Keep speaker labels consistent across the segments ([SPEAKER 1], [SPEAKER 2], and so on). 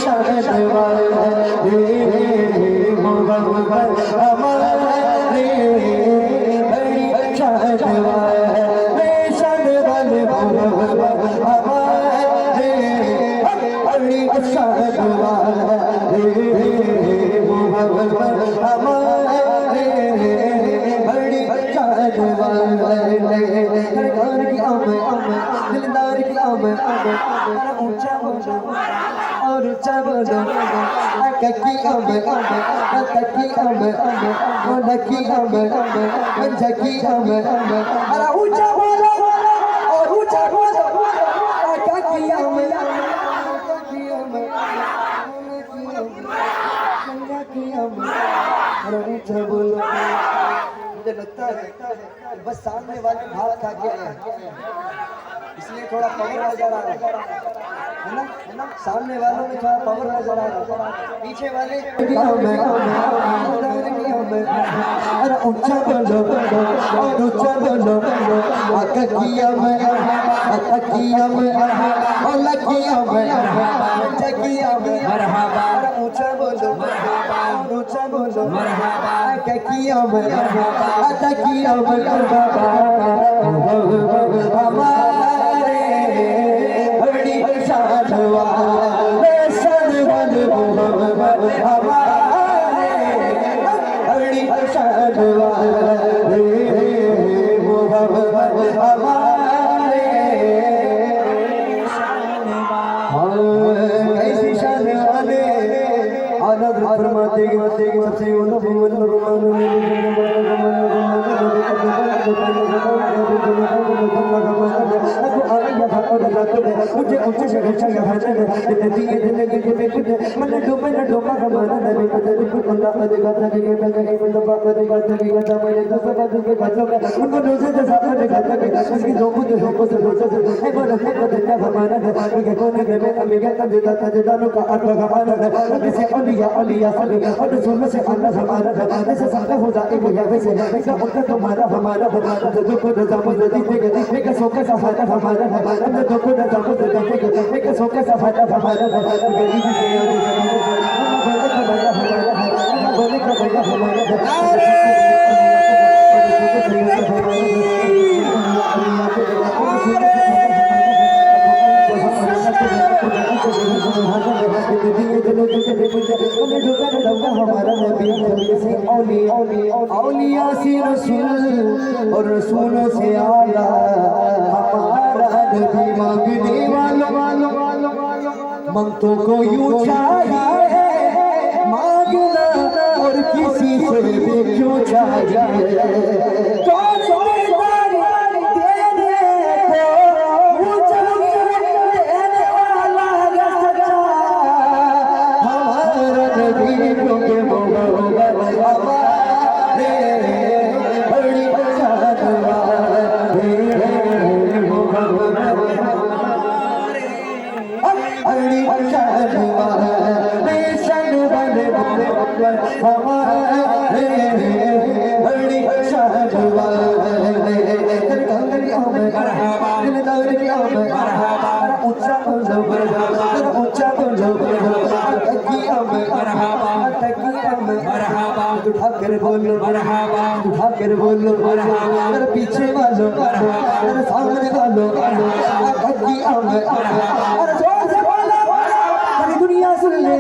[SPEAKER 1] शान वाले मोहब्बत हमारे बड़ी शान वाले शान वाले मोहब्बत हमारे बड़ी शान वाले मोहब्बत हमारे बड़ी शान वाले सरकार की आमद दिलदार की आमद ऊंचा और ऊंचा बोलो की आमद की आमद की आमद की आमद अरे ऊंचा बोलो और ऊंचा बोलो की आमद की आमद की आमद अरे ऊंचा बोलो। मुझे लगता है बस सामने वाले भात खा के इसलिए थोड़ा पावर नजर आ रहा है ना सामने वालों में थोड़ा पावर नजर आ रहा है पीछे वाले अरे ऊंचा बोलो और ऊंचा बोलो किया मैं किया मैं और किया मैं किया मैं अरे ऊंचा बोलो ऊंचा बोलो किया मैं किया मैं हमारे बड़ी शान वाले शान वाले हमारे बड़ी शान वाले हमारे कैसी शान वाले आनंद फरमाते सबसे मुझे ऊंचे शहर चला है दिए दिल के कुछ मन डूबा कमाना नहीं पता कुछ अल्लाह देगा तके तके बंदा देगा तके गाता मेरे तो सब के गाता उनको रोजे से साथ में गाता के उसकी दो कुछ हो से है बोल से पता हमारा के कोने में अमेरिका का देता तजदानो का आत्मा हमारा जैसे ओलिया सब और सुन से अल्लाह हमारा जैसे सादा हो जाए वो वैसे वैसा होता तुम्हारा हमारा जो को जामो देखे के सोके सहारा हमारा जो को जामो देखे के सोके सहारा हमारा गरीबी से बोले का भैया हमारा औलिया से रसूल और रसूल से आला हमारा नबी मांगने वालों मंगतों को यूं चाहिए मांगना और किसी से भी क्यों चाहिए बोलो उठा कर बोलो अरे पीछे वालों अरे सामने वालों अरे जोर से बोलो पूरी दुनिया सुन ले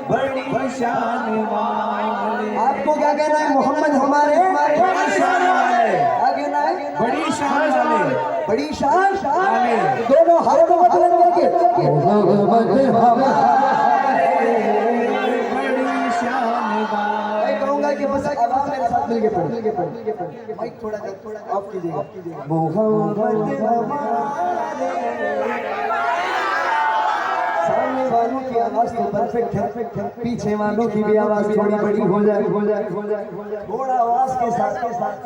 [SPEAKER 1] बड़ी शान वाले। आपको क्या कहना है? मोहम्मद हमारे बड़ी शान वाले। क्या कहना है? बड़ी शान वाले। बड़ी शान वाले। दोनों हाथों को बुलंद करके मोहम्मद हमारे बड़ी शान वाले। मैं कहूँगा कि बस आवाज़ मेरे साथ मिलके पढ़ो। माइक थोड़ा ऑफ कीजिएगा। मोहम्मद हमारे सामने वालों की आवाज तो परफेक्ट है, पीछे वालों की भी आवाज थोड़ी बड़ी हो जाए थोड़ा आवाज के साथ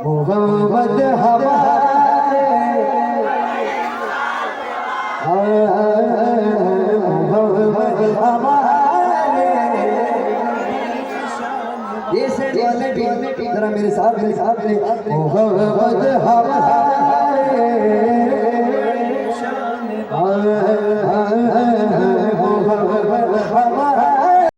[SPEAKER 1] मोहम्मद हमारे मोहम्मद हमारे जरा मेरे साथ में मोहब्बत हवा